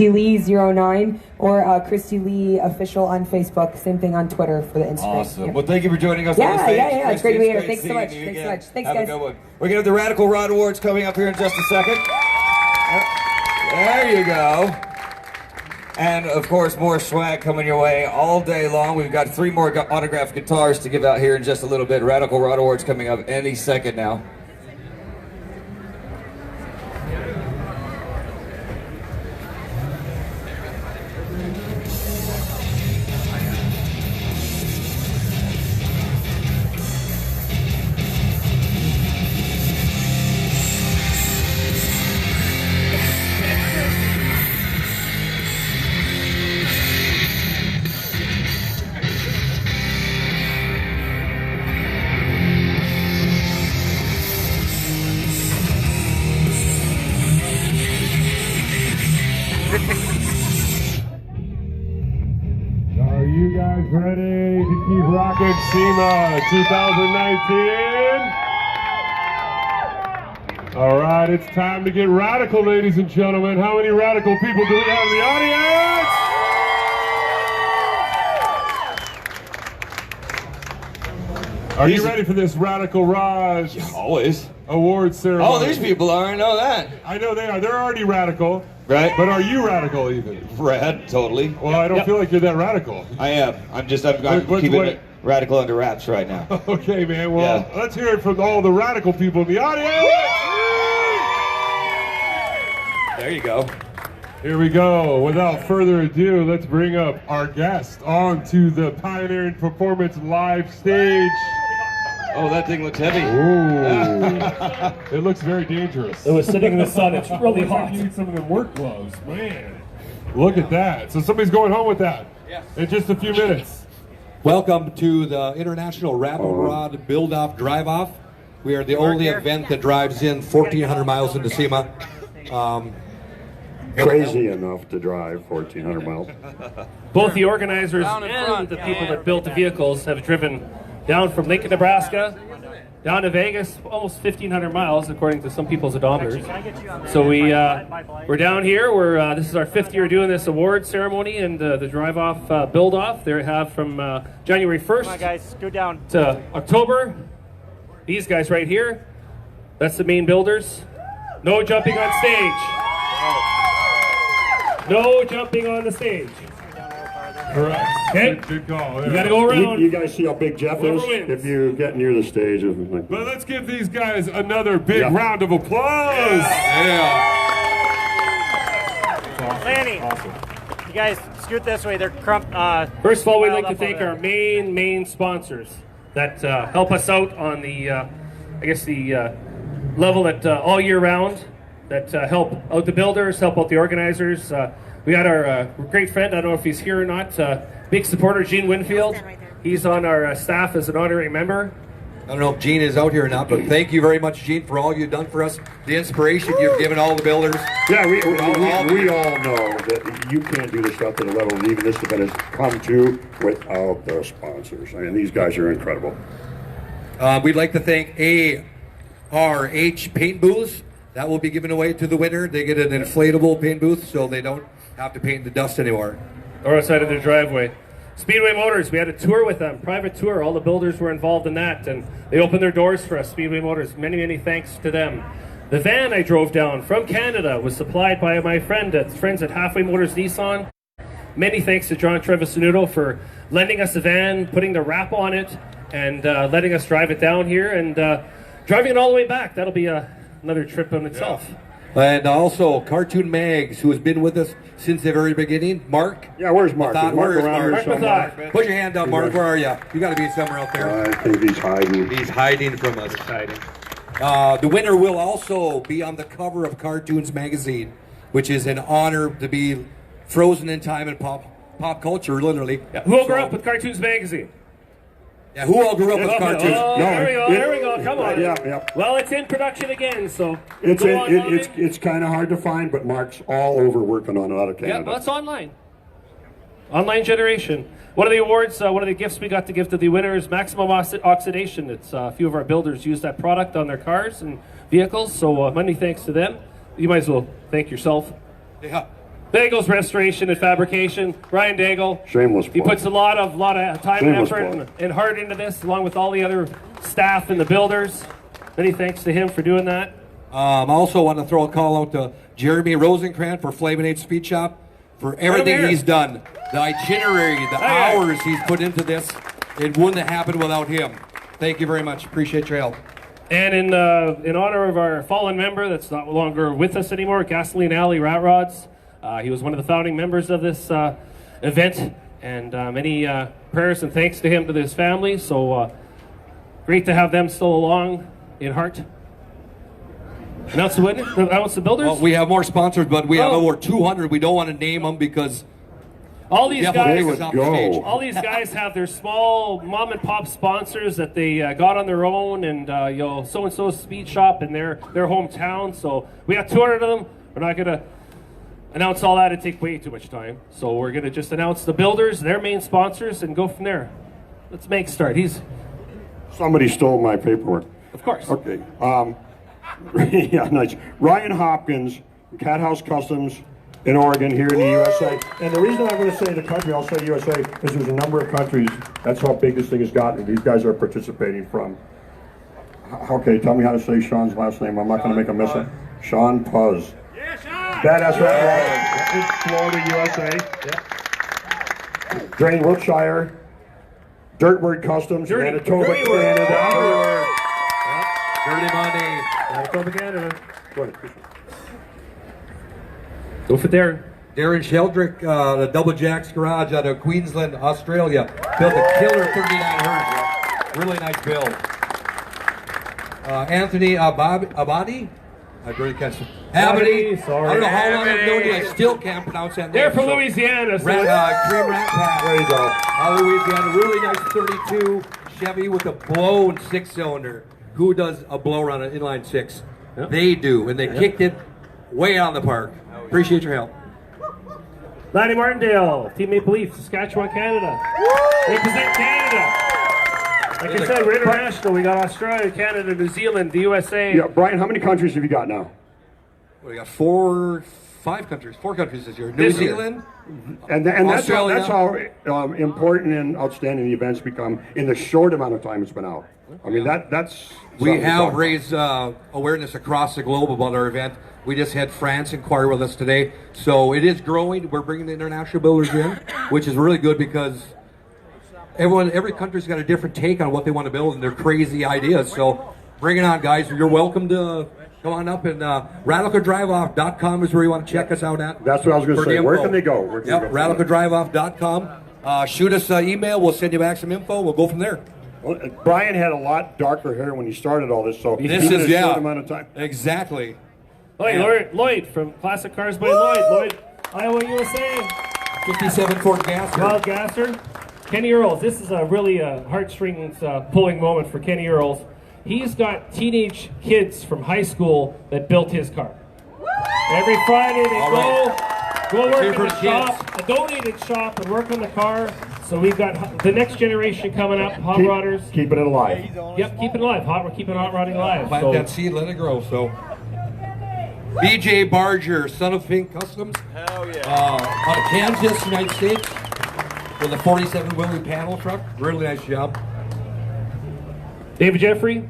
Lee09 or Christy Lee official on Facebook. Same thing on Twitter for the Instagram. Awesome. Well, thank you for joining us on the stage. Yeah. It's great to be here. Thanks so seeing much. you Thanks so again. much. Thanks, Have guys. a good one. We're going to have the Radical Rod Awards coming up here in just a second. There you go. And, of course, more swag coming your way all day long. We've got 3 more autographed guitars to give out here in just a little bit. Radical Rod Awards coming up any second now. Are you guys ready to keep rocking SEMA 2019? All right, it's time to get radical, ladies and gentlemen. How many radical people do we have in the audience? Are you ready for this Radical Raj Always. award ceremony? Oh, these people are. I know that. I know they are. They're already radical. Right. But are you radical even? Rad, totally. Well, I don't feel like you're that radical. I am. I'm keeping it radical under wraps right now. Okay, man. Well, let's hear it from all the radical people in the audience. There you go. Here we go. Without further ado, let's bring up our guest onto the Pioneering Performance live stage. Oh, that thing looks heavy. Ooh. It looks very dangerous. It was sitting in the sun. It's really hot. You need some of them work gloves, man. Look at that. So somebody's going home with that in just a few minutes. Welcome to the International Radical Rod Build-Off Drive-Off. We are the only event that drives in 1,400 miles into SEMA. Crazy enough to drive 1,400 miles. Both the organizers and the people that built the vehicles have driven down from Lincoln, Nebraska, down to Vegas, almost 1,500 miles, according to some people's odometers. So we're down here. This is our 5th year doing this award ceremony and the drive-off, build-off. They have from January 1st Come on, guys, go down to October. These guys right here, that's the main builders. No jumping on stage. No jumping on the stage. Correct. Okay. Good call. You gotta go around. You guys see how big Jeff is? Whoever wins. If you get near the stage. But let's give these guys another big round of applause. Lanny, you guys scoot this way. They're First of all, we'd like to piled up thank over our main sponsors that help us out on the, level that all year round, that help out the builders, help out the organizers. We got our great friend, I don't know if he's here or not, big supporter, Gene Winfield. He's on our staff as an honorary member. I don't know if Gene is out here or not, but thank you very much, Gene, for all you've done for us. The inspiration you've given all the builders. Yeah, we all know that you can't do this stuff to the level that even this event has come to without the sponsors. I mean, these guys are incredible. We'd like to thank ARH Paint Booths. That will be given away to the winner. They get an inflatable paint booth so they don't have to paint the dust anymore. Or outside of their driveway. Speedway Motors, we had a tour with them, private tour. All the builders were involved in that, and they opened their doors for us, Speedway Motors. Many thanks to them. The van I drove down from Canada was supplied by my friends at Halfway Motors Nissan. Many thanks to John Trevisanuto for lending us the van, putting the wrap on it, and letting us drive it down here, and driving it all the way back. That'll be another trip in itself. And also Cartoon Mags, who has been with us since the very beginning. Mark? Yeah, where's Mark? Where's Mark? Mark. Put your hand up, Mark. Where are you? You got to be somewhere out there. I think he's hiding. He's hiding from us. The winner will also be on the cover of Cartoons Magazine, which is an honor to be frozen in time in pop culture, literally. Yeah. Who grew up with Cartoons Magazine? Yeah, who all grew up with cartoons? Oh, there we go. Come on. Yeah. Well, it's in production again, so It's kind of hard to find, but Mark's all over working on it out of Canada. Yeah, well, it's online. Online generation. One of the awards, one of the gifts we got to give to the winners, maximum oxidation. It's a few of our builders use that product on their cars and vehicles, so many thanks to them. You might as well thank yourself. Yeah. Daigle's Restoration and Fabrication. Ryan Daigle. Shameless He plug. puts a lot of time Shameless and effort plug. and heart into this, along with all the other staff and the builders. Many thanks to him for doing that. I also want to throw a call out to Jeremy Rosenkrantz for Flaminate Speed Shop for everything here. he's done. The itinerary, the yeah. hours he's put into this. It wouldn't have happened without him. Thank you very much. Appreciate your help. And in honor of our fallen member that's not longer with us anymore, Gasoline Alley Rat Rods. He was one of the founding members of this event, and many prayers and thanks to him, to his family. So great to have them still along in heart. Announce the winner, announce the builders. Well, we have more sponsors, but we have Oh. over 200. We don't want to name them because all these Jeff guys, is off the stage. all these guys have their small mom and pop sponsors that they got on their own, and so and so's speed shop in their hometown. So we have 200 of them. We're not gonna announce all that; it'd take way too much time. So we're gonna just announce the builders, their main sponsors, and go from there. Let's make start. Somebody stole my paperwork. Of course. Okay. Yeah, nice. Ryan Hopkins, Cat House Customs in Oregon, here in the USA. And the reason I'm going to say the country, I'll say USA, is there's a number of countries. That's how big this thing has gotten. These guys are participating from. Okay, tell me how to say Sean's last name. I'm not going to make a miss it. Sean Puz. Yeah, Sean! Badass Rat Rods, Florida, USA. Drain Wiltshire. Dirtbird Customs, Manitoba, Dirty Word. Canada. Dirty Money. Manitoba, Canada. Go ahead. Go for Darren. Darren Sheldrick, the Double Jacks Garage out of Queensland, Australia. Built a killer 39 Hertz. Really nice build. Anthony Abadi. I really can't say. Abadi. Sorry. I don't know how long I've known you. I still can't pronounce that name. They're from So- Louisiana. So Cream Rat Pack. There you go. Out of Louisiana. Really nice 32 Chevy with a blown 6-cylinder. Who does a blower on an inline 6? Yep. They do, and they kicked it way out of the park. Appreciate your help. Lanny Martindale, Team Maple Leaf, Saskatchewan, Canada. Represent Canada. Like I said, we're international. We got Australia, Canada, New Zealand, the USA. Yeah, Brian, how many countries have you got now? We got 4 countries this year. New This year. Zealand, And Australia. that's how important and outstanding the events become in the short amount of time it's been out. I mean, that's... we something to have talk raised awareness across the globe about our event. We just had France inquire with us today. So it is growing. We're bringing the international builders in, which is really good because every country's got a different take on what they want to build and their crazy ideas. So bring it on, guys. You're welcome to come on up, and RATicaldriveoff.com is where you want to check us out at. That's what I was going to For the say. Where info. can they go? Where can Yep, they go? RATicaldriveoff.com. Shoot us an email. We'll send you back some info. We'll go from there. Well, Brian had a lot darker hair when he started all this, so This even is, in a short yeah, amount of time. exactly. Lloyd from Classic Cars by Lloyd, Iowa, USA. 57 Ford Gas. Wild Gasser. Kenny Earls. This is a really heartstrings pulling moment for Kenny Earls. He's got teenage kids from high school that built his car. Every Friday they go work in Cheer for the the shop, a donated shop, and work on the car. So we've got the next generation coming up, hot rodders. Keeping it alive. Yep, keep it alive. We're keeping hot rodding alive. Plant that seed, let it grow. So, BJ Barger, Son of Fink Customs. Hell yeah. Out of Kansas, United States, with a 47 wheelie panel truck. Really nice job. David Jeffrey,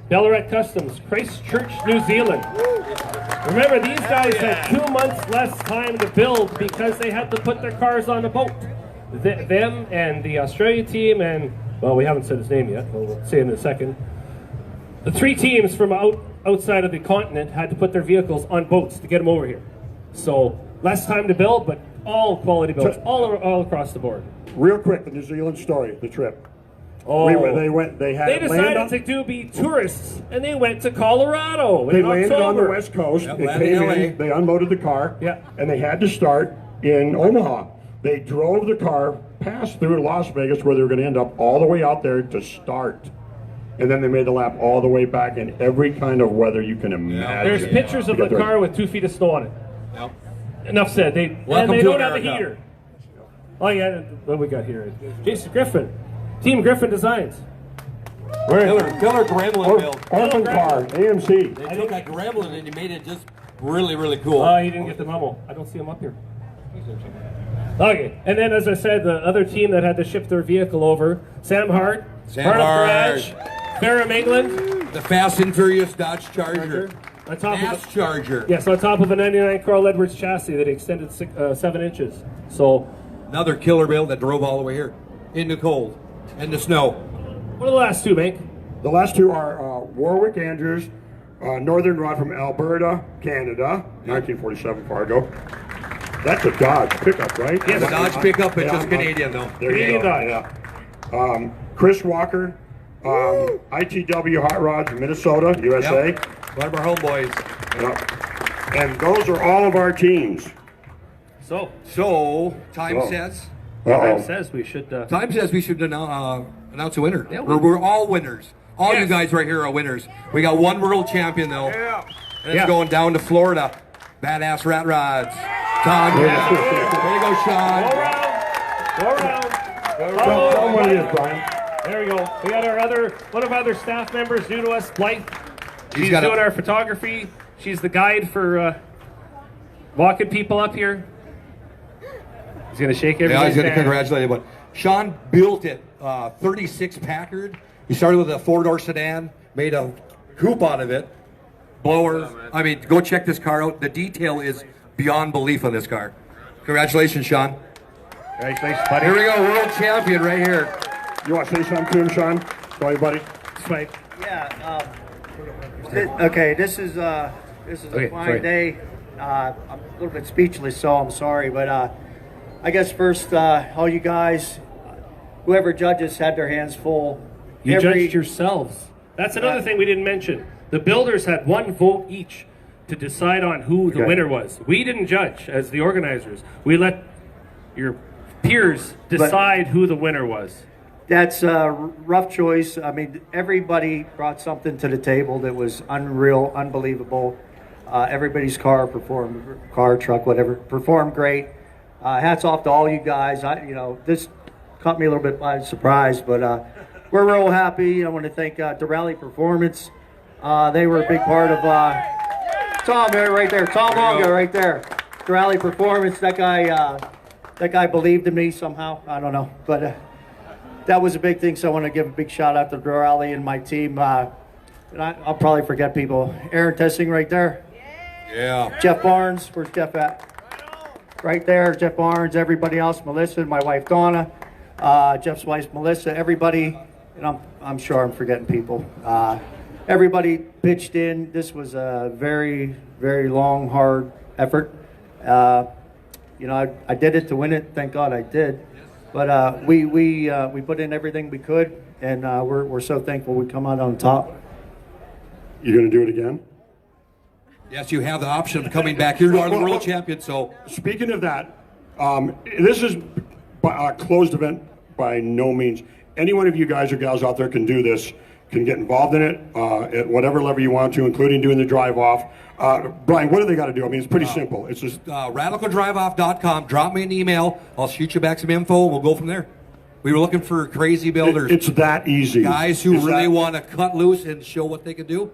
Ballarat Customs, Christchurch, New Zealand. Remember, these guys had 2 months less time to build because they had to put their cars on a boat. Them and the Australia team and, well, we haven't said his name yet, we'll say it in a second. The 3 teams from outside of the continent had to put their vehicles on boats to get them over here. So, less time to build, but all quality builds, all across the board. Real quick, the New Zealand story, the trip. Oh, They decided to be tourists, and they went to Colorado They in landed October. on the West Coast. Yep, They landed came in LA. in, they unloaded the car, Yeah. and they had to start in Omaha. They drove the car, passed through Las Vegas, where they were going to end up all the way out there to start. And then they made the lap all the way back in every kind of weather you can imagine. There's pictures of to the get there. car with 2 feet of snow on it. Yep. Enough said. They Welcome to don't have a America. heater. Oh yeah, what we got here? Jason Griffin, Team Griffin Designs. Killer Gremlin build. Orphan car, AMC. They took that Gremlin and you made it just really, really cool. He didn't get the memo. I don't see him up here. Okay, and then as I said, the other team that had to ship their vehicle over, Sam Hart, Sam Garage, Fareham, England. The Fast and Furious Dodge Charger. On top Fast of Charger. yes, on top of a 99 Carl Edwards chassis that extended 7 inches. So, Another killer build that drove all the way here in the cold and the snow. what are the last two, Mike? The last two are Warwick Andrews, Northern Rod from Alberta, Canada, 1947 Fargo. That's a Dodge pickup, right? Yes. The Dodge pickup, it's Yeah, just Canadian though. There Canadian you go. Dodge. Yeah. Chris Walker, ITW Hot Rods, Minnesota, USA. Yep. One of our homeboys. Yep. And those are all of our teams. So, Time Oh. says. time Uh-oh. says we should. Time says we should announce a winner. Yeah, We're all winners. All you Yes. guys right here are winners. We got one world champion though. Yeah. And it's Yeah. going down to Florida. Badass Rat Rods. Tom, way to go, Sean. Go around. Tell them what it is, Brian. There we go. We got one of our other staff members new to us, Blythe. She's got doing a- our photography. She's the guide for walking people up here. He's gonna shake Yeah, everybody's he's going to hand. congratulate you. But Sean built it, 36 Packard. He started with a 4-door sedan, made a coupe out of it. Blowers. I mean, go check this car out. The detail is beyond belief on this car. Congratulations, Sean. Congratulations, buddy. Here we go, world champion right here. You want to say something to him, Sean? Go ahead, buddy. That's right. Yeah. Okay. This is a Okay, fine sorry. day. I'm a little bit speechless, so I'm sorry. But I guess first, all you guys, whoever judges, had their hands full. You judged yourselves. That's another thing we didn't mention. The builders had one vote each to decide on who the Okay. winner was. We didn't judge as the organizers. We let your peers decide who the winner was. That's a rough choice. I mean, everybody brought something to the table that was unreal, unbelievable. Everybody's car, truck, whatever, performed great. Hats off to all you guys. This caught me a little bit by surprise, but we're real happy. I want to thank the Rally Performance. They were a big part of Tom right there. Tom Longo right there. The Rally Performance. That guy believed in me somehow. I don't know, but that was a big thing. So I want to give a big shout out to the Rally and my team. And I'll probably forget people. Aaron Tessing right there. Yeah. Jeff Barnes. Where's Jeff at? Right there. Jeff Barnes. Everybody else. Melissa, my wife Donna. Jeff's wife Melissa. Everybody. And I'm sure I'm forgetting people. Everybody pitched in. This was a very, very long, hard effort. I did it to win it. Thank God I did. But we put in everything we could, and we're so thankful we come out on top. You going to do it again? Yes, you have the option of coming back. You are the world champion, so. Speaking of that, this is a closed event by no means. Any one of you guys or gals out there can do this, can get involved in it at whatever level you want to, including doing the drive off. Brian, what do they got to do? I mean, it's pretty simple. It's just RATicaldriveoff.com. Drop me an email. I'll shoot you back some info. We'll go from there. We were looking for crazy builders. it's that easy. Guys who It's really that- want to cut loose and show what they can do.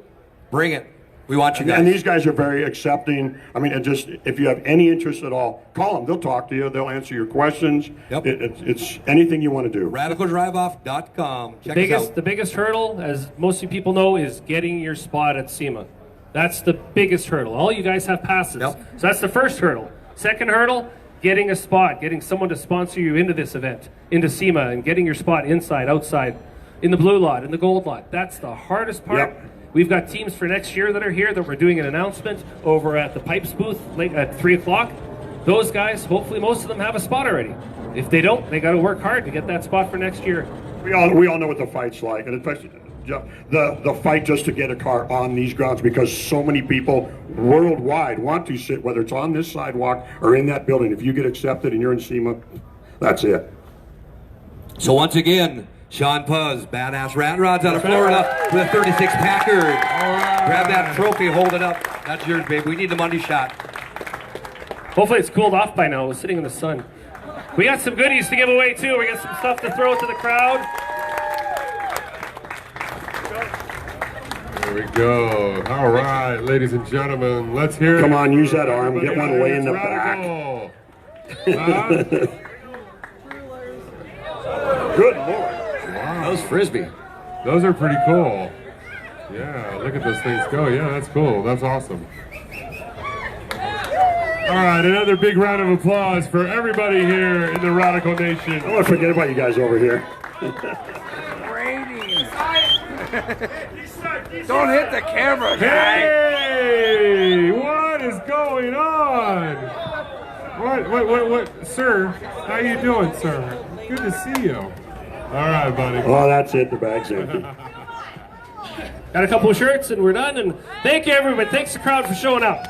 Bring it. We want you guys. And these guys are very accepting. I mean, if you have any interest at all, call them. They'll talk to you. They'll answer your questions. Yep. It's anything you want to do. RATicaldriveoff.com. Check us out. The biggest hurdle, as most of you people know, is getting your spot at SEMA. That's the biggest hurdle. All you guys have passes. Yep. So that's the first hurdle. Second hurdle, getting a spot, getting someone to sponsor you into this event, into SEMA, and getting your spot inside, outside, in the blue lot, in the gold lot. That's the hardest part. Yep. We've got teams for next year that are here that we're doing an announcement over at the Pipes booth late at 3 o'clock. Those guys, hopefully most of them have a spot already. If they don't, they got to work hard to get that spot for next year. We all know what the fight's like, and especially the fight just to get a car on these grounds, because so many people worldwide want to sit, whether it's on this sidewalk or in that building. If you get accepted and you're in SEMA, that's it. So once again, Sean Puz, Badass Rat Rods out of Florida with a 36 Packard. Grab that trophy, hold it up. That's yours, babe. We need the money shot. Hopefully it's cooled off by now. We're sitting in the sun. We got some goodies to give away too. We got some stuff to throw to the crowd. There we go. All right, ladies and gentlemen, let's hear it. Come on, use that arm. Get one way in the It's back. Radical. Good Lord. That was Frisbee. Those are pretty cool. Yeah, look at those things go. Yeah, that's cool. That's awesome. All right, another big round of applause for everybody here in the RATical Nation. I want to forget about you guys over here. Don't hit the camera, guy. Hey, what is going on? What, sir? How you doing, sir? Good to see you. All right, buddy. Oh, that's it. The bag's empty. Got a couple of shirts and we're done. And thank you, everybody. Thanks the crowd for showing up.